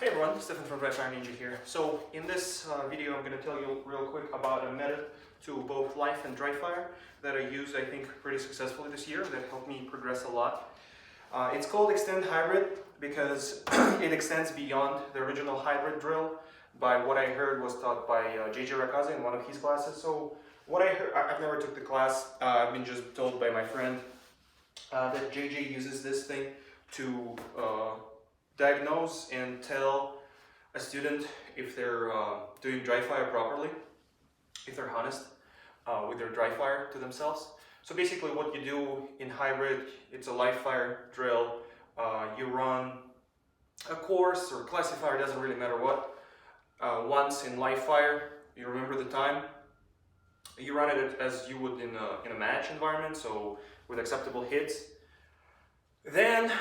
Hey everyone, Stefan from DryFire Ninja here. So in this video I'm going to tell you real quick about a method to both Live and DryFire that I used I think pretty successfully this year that helped me progress a lot. It's called Extend Hybrid because it extends beyond the original hybrid drill by what I heard was taught by JJ Rakaza in one of his classes. So what I heard, I've never took the class, I've been just told by my friend that JJ uses this thing to diagnose and tell a student if they're doing DryFire properly, if they're honest with their DryFire to themselves. So basically what you do in hybrid, it's a LiveFire drill. You run a course or classifier, doesn't really matter what. Once in LiveFire, you remember the time. You run it as you would in a match environment, so with acceptable hits. Then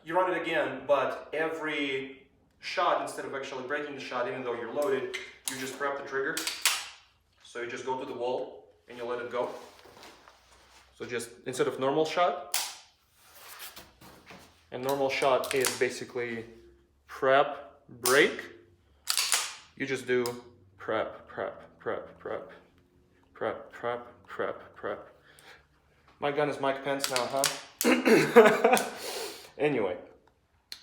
you run it again, but every shot, instead of actually breaking the shot, even though you're loaded, you just grab the trigger. So you just go to the wall and you let it go. So just instead of normal shot, and normal shot is basically prep, break, you just do prep, prep, prep, prep, prep, prep, prep, prep. My gun is Mike Pence now, huh? Anyway,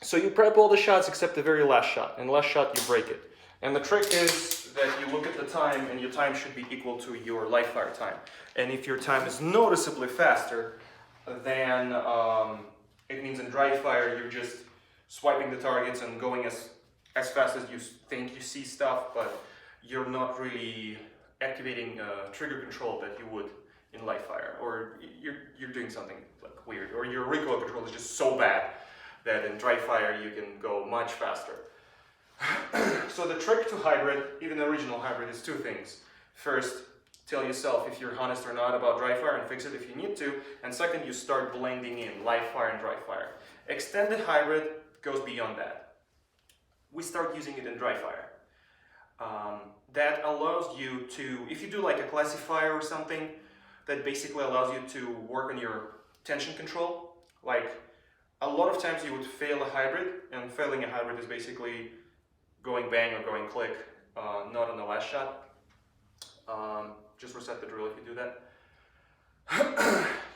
so you prep all the shots except the very last shot, and last shot you break it. And the trick is that you look at the time, and your time should be equal to your LiveFire time. And if your time is noticeably faster, then it means in DryFire you're just swiping the targets and going as fast as you think you see stuff, but you're not really activating trigger control that you would in LiveFire, or you're doing something like weird, or your recoil control is just so bad that in DryFire you can go much faster. So the trick to hybrid, even the original hybrid, is two things. First, tell yourself if you're honest or not about DryFire and fix it if you need to, and second, you start blending in LiveFire and DryFire. Extended hybrid goes beyond that. We start using it in DryFire. That allows you to, if you do like a classifier or something, that basically allows you to work on your tension control. Like a lot of times you would fail a hybrid, and failing a hybrid is basically going bang or going click, not on the last shot. Just reset the drill if you do that.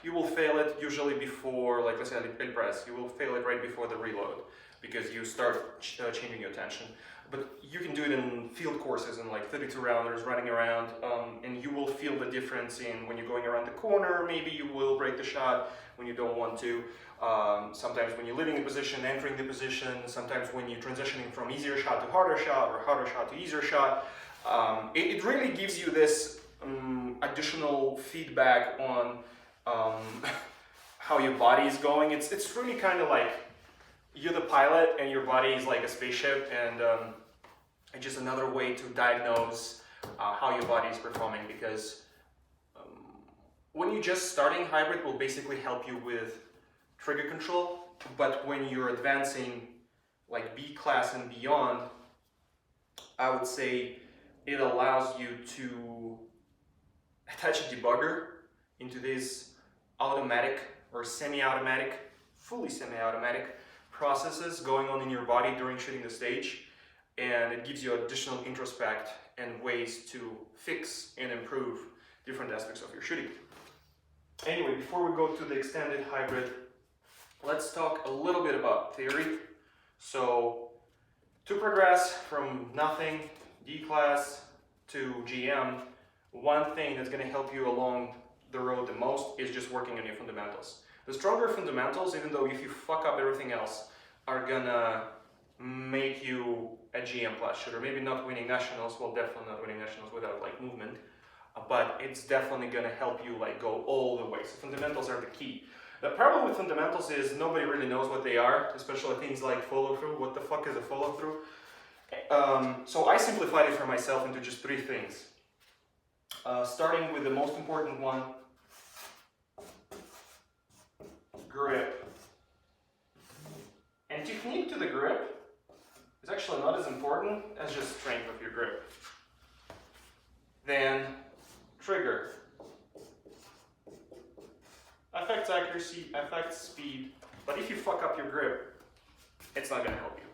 You will fail it usually before, like let's say a press, you will fail it right before the reload because you start changing your tension. But you can do it in field courses and like 32 rounders running around, and you will feel the difference in when you're going around the corner. Maybe you will break the shot when you don't want to. Sometimes when you're leaving the position, entering the position, sometimes when you're transitioning from easier shot to harder shot or harder shot to easier shot. It really gives you this additional feedback on how your body is going. It's really kind of like you're the pilot and your body is like a spaceship, and it's just another way to diagnose how your body is performing, because when you're just starting, hybrid will basically help you with trigger control, but when you're advancing like B class and beyond, I would say it allows you to attach a debugger into this automatic or semi-automatic, fully semi-automatic processes going on in your body during shooting the stage, and it gives you additional introspect and ways to fix and improve different aspects of your shooting. Anyway, before we go to the extended hybrid, let's talk a little bit about theory. So to progress from nothing, D class, to GM, one thing that's going to help you along the road the most is just working on your fundamentals. The stronger fundamentals, even though if you fuck up everything else, are gonna make you a GM class shooter. Maybe not winning nationals, well, definitely not winning nationals without like movement, but it's definitely gonna help you like go all the way. So fundamentals are the key. The problem with fundamentals is nobody really knows what they are, especially things like follow through. What the fuck is a follow through? So I simplified it for myself into just three things. Starting with the most important one, grip. And technique to the grip is actually not as important as just strength of your grip. Then trigger. Affects accuracy, affects speed, but if you fuck up your grip, it's not going to help you.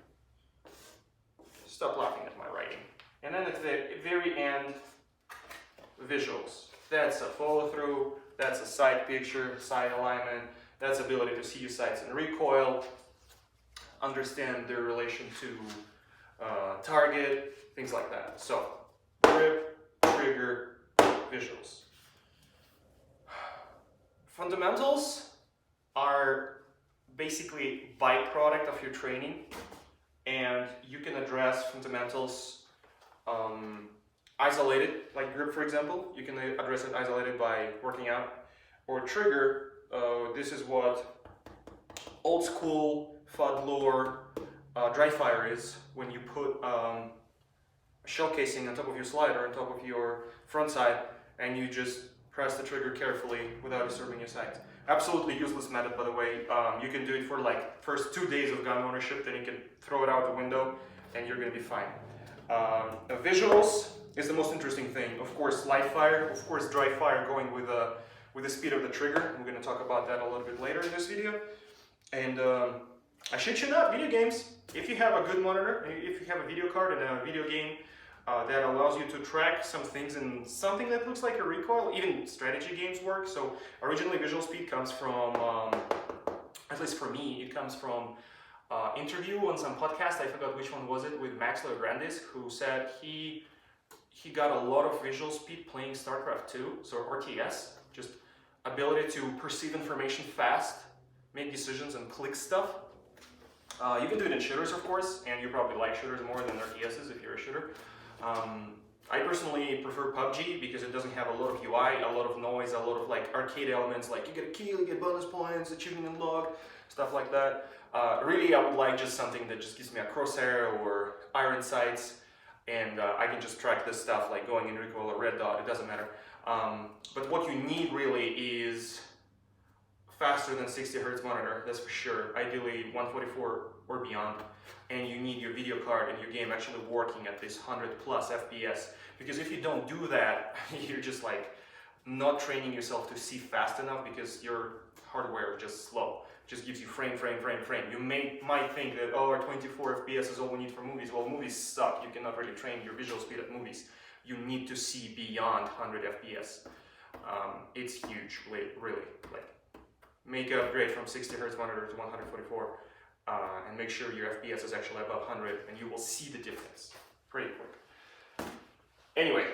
stop laughing at my writing. And then at the very end, visuals. That's a follow through, that's a side picture, side alignment, that's ability to see your sights in recoil, understand their relation to target, things like that. So, grip, trigger, visuals. Fundamentals are basically byproduct of your training, and you can address fundamentals isolated, like grip for example. You can address it isolated by working out. Or trigger, this is what old school FUD lore DryFire is, when you put a shell casing on top of your slider, on top of your front side, and you just press the trigger carefully without disturbing your sights. Absolutely useless method, by the way. You can do it for like first 2 days of gun ownership, then you can throw it out the window and you're gonna be fine. Visuals is the most interesting thing. Of course, LiveFire, of course, DryFire going with the speed of the trigger. We're gonna talk about that a little bit later in this video. And I shit you not, video games, if you have a good monitor, if you have a video card and a video game that allows you to track some things in something that looks like a recoil, even strategy games work. So originally visual speed comes from, at least for me, it comes from interview on some podcast, I forgot which one was it, with Magwell who said he got a lot of visual speed playing StarCraft 2, so RTS, just ability to perceive information fast, make decisions and click stuff. You can do it in shooters, of course, and you probably like shooters more than RTSs if you're a shooter. I personally prefer PUBG because it doesn't have a lot of UI, a lot of noise, a lot of like arcade elements, like you get a kill, you get bonus points, achievement unlocked, stuff like that. Really, I would like just something that just gives me a crosshair or iron sights, and I can just track this stuff like going in recoil or red dot, it doesn't matter. But what you need really is faster than 60 Hz monitor, that's for sure. Ideally 144 or beyond. And you need your video card and your game actually working at this 100 plus FPS. Because if you don't do that, you're just like not training yourself to see fast enough because your hardware is just slow. It just gives you frame. You might think that, oh, 24 FPS is all we need for movies. Well, movies suck. You cannot really train your visual speed at movies. You need to see beyond 100 FPS. It's huge, really. Like, make an upgrade from 60 Hz monitor to 144 and make sure your FPS is actually above 100 and you will see the difference pretty quick. Anyway,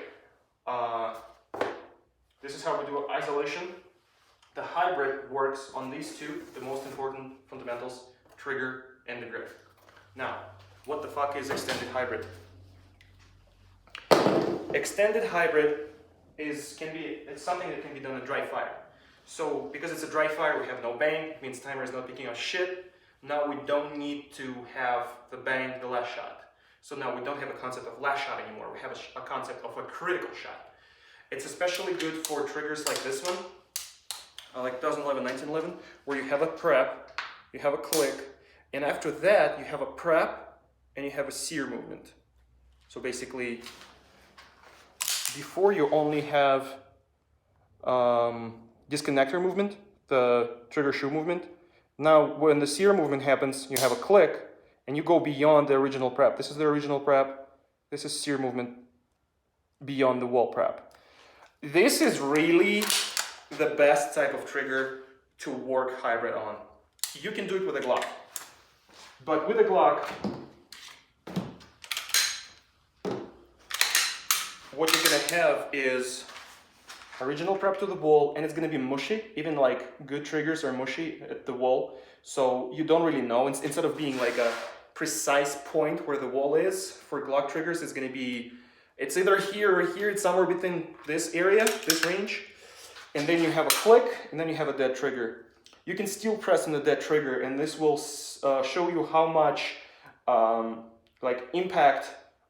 this is how we do isolation. The hybrid works on these two, the most important fundamentals, trigger and the grip. Now, what the fuck is extended hybrid? Extended hybrid it's something that can be done in DryFire. So because it's a DryFire, we have no bang, it means timer is not picking up shit. Now we don't need to have the bang, the last shot. So now we don't have a concept of last shot anymore, we have a concept of a critical shot. It's especially good for triggers like this one, like 2011, 1911, where you have a prep, you have a click, and after that you have a prep and you have a sear movement. So basically, before you only have disconnector movement, the trigger shoe movement. Now when the sear movement happens, you have a click and you go beyond the original prep. This is the original prep, this is sear movement beyond the wall prep. This is really the best type of trigger to work hybrid on. You can do it with a Glock, but with a Glock, what you're gonna have is original prep to the wall, and it's gonna be mushy. Even like good triggers are mushy at the wall, so you don't really know. Instead of being like a precise point where the wall is, for Glock triggers, it's gonna be, it's either here or here, it's somewhere within this area, this range, and then you have a click, and then you have a dead trigger. You can still press on the dead trigger, and this will show you how much like impact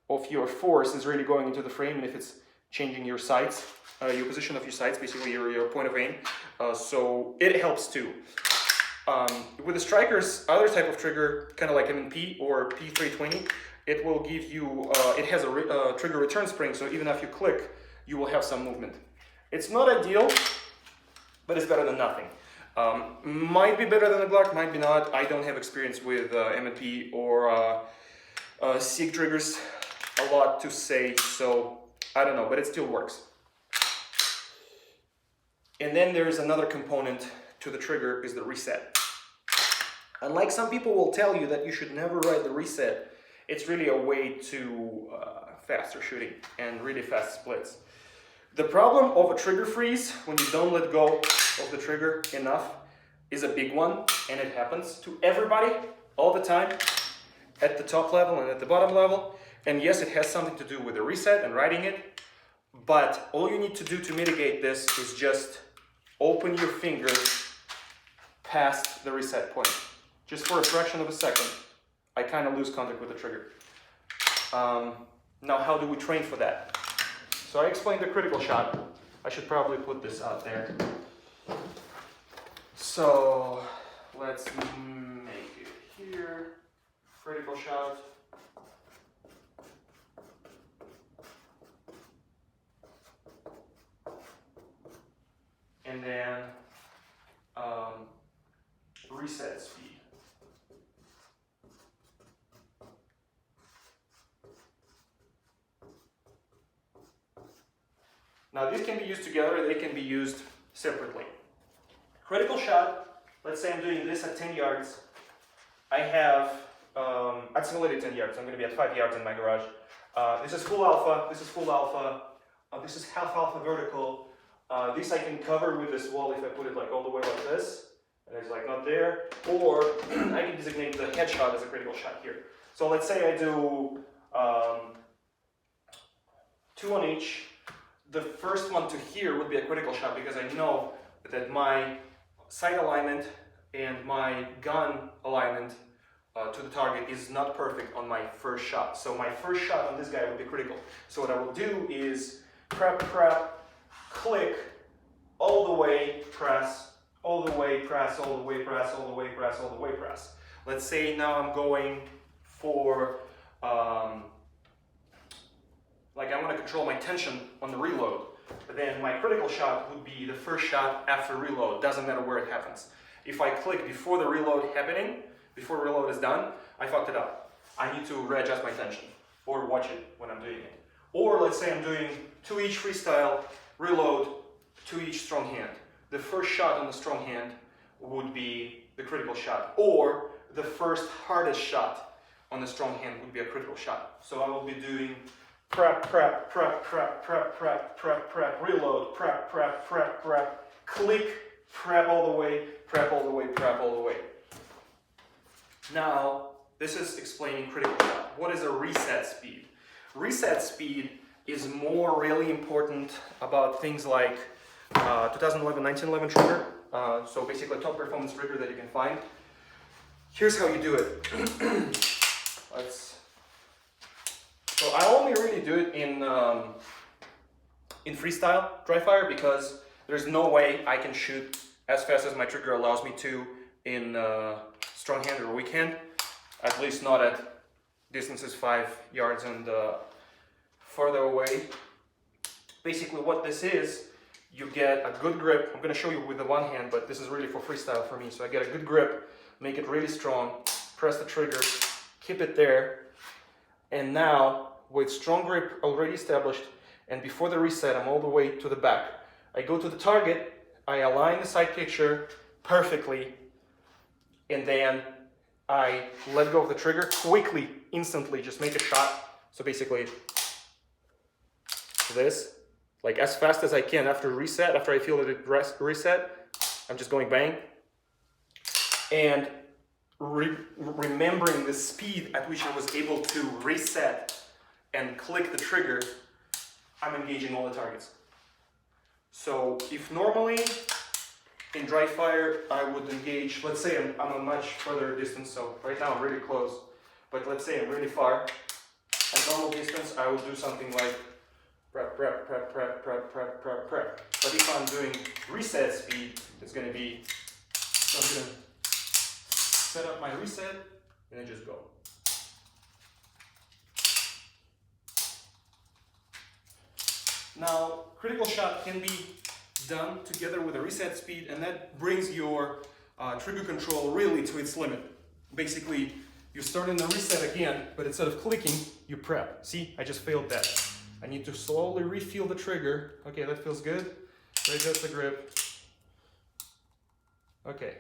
of your force is really going into the frame, and if it's changing your sights, your position of your sights, basically your point of aim. So it helps too. With the strikers, other type of trigger, kind of like M&P or P320, it will give you, it has a trigger return spring, so even if you click, you will have some movement. It's not ideal, but it's better than nothing. Might be better than a Glock, might be not. I don't have experience with M&P or SIG triggers a lot to say, so I don't know, but it still works. And then there's another component to the trigger, is the reset. Unlike some people will tell you that you should never ride the reset, it's really a way to faster shooting and really fast splits. The problem of a trigger freeze when you don't let go of the trigger enough is a big one, and it happens to everybody all the time at the top level and at the bottom level. And yes, it has something to do with the reset and riding it, but all you need to do to mitigate this is just open your finger past the reset point. Just for a fraction of a second, I kind of lose contact with the trigger. Now, how do we train for that? So I explained the critical shot. I should probably put this out there. So let's make it here. Critical shot. And then reset speed. Now these can be used together, they can be used separately. Critical shot, let's say I'm doing this at 10 yards. I have, at simulated 10 yards, I'm going to be at 5 yards in my garage. This is full alpha, this is full alpha, this is half alpha vertical. This I can cover with this wall if I put it like all the way like this, and it's like not there. Or I can designate the headshot as a critical shot here. So let's say I do 2 on each. The first one to here would be a critical shot because I know that my sight alignment and my gun alignment to the target is not perfect on my first shot. So my first shot on this guy would be critical. So what I will do is prep, click, all the way, press, all the way, press, all the way, press, all the way, press, all the way, press. Let's say now I'm going for like I want to control my tension on the reload, but then my critical shot would be the first shot after reload, doesn't matter where it happens. If I click before the reload happening, before reload is done, I fucked it up. I need to readjust my tension or watch it when I'm doing it. Or let's say I'm doing 2 each freestyle, reload, 2 each strong hand. The first shot on the strong hand would be the critical shot, or the first hardest shot on the strong hand would be a critical shot. So I will be doing prep, reload, prep, click, prep all the way, prep all the way, prep all the way. Now, this is explaining critical shot. What is a reset speed? Reset speed is more really important about things like 2011, 1911 trigger. So basically top performance trigger that you can find. Here's how you do it. So I only really do it in freestyle DryFire because there's no way I can shoot as fast as my trigger allows me to in strong hand or weak hand, at least not at distances 5 yards and further away. Basically what this is, you get a good grip. I'm going to show you with the one hand, but this is really for freestyle for me. So I get a good grip, make it really strong, press the trigger, keep it there, and now with strong grip already established and before the reset I'm all the way to the back. I go to the target, I align the sight picture perfectly, and then I let go of the trigger quickly, instantly, just make a shot. So basically this, like as fast as I can after reset, after I feel that it reset, I'm just going bang. And remembering the speed at which I was able to reset and click the trigger, I'm engaging all the targets. So if normally in DryFire I would engage, let's say I'm a much further distance, so right now I'm really close, but let's say I'm really far. At normal distance I would do something like prep. But if I'm doing reset speed, it's going to be, so I'm going to set up my reset and then just go. Now, critical shot can be done together with a reset speed, and that brings your trigger control really to its limit. Basically, You start in the reset again, but instead of clicking, you prep. See, I just failed that. I need to slowly refill the trigger. Okay, that feels good. Readjust the grip. Okay.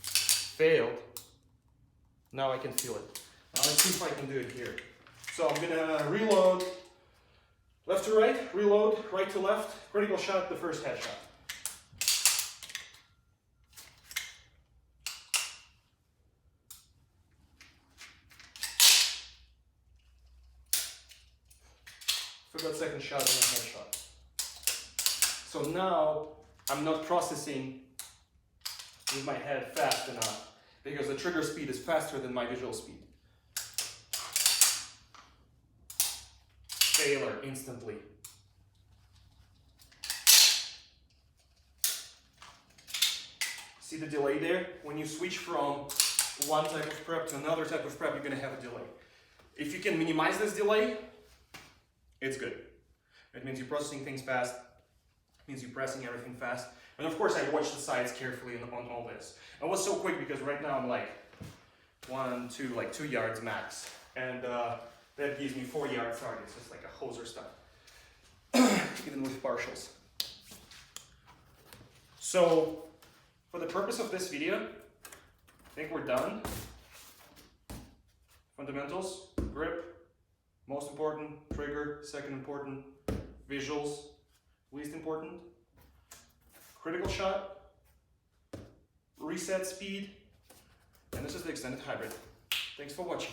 Failed. Now I can feel it. Now let's see if I can do it here. So I'm gonna reload. Left to right, reload, right to left, critical shot, the first headshot. Forgot second shot on the headshot. So now I'm not processing with my head fast enough because the trigger speed is faster than my visual speed. Failure instantly. See the delay there? When you switch from one type of prep to another type of prep, you're gonna have a delay. If you can minimize this delay, it's good. It means you're processing things fast. It means you're pressing everything fast. And of course, I watch the sides carefully on all this. I was so quick because right now I'm like 2 yards max. And that gives me 4 yard targets, just like a hoser stuff. Even with partials. So, for the purpose of this video, I think we're done. Fundamentals, grip, most important, trigger, second important, visuals, least important, critical shot, reset speed, and this is the extended hybrid. Thanks for watching.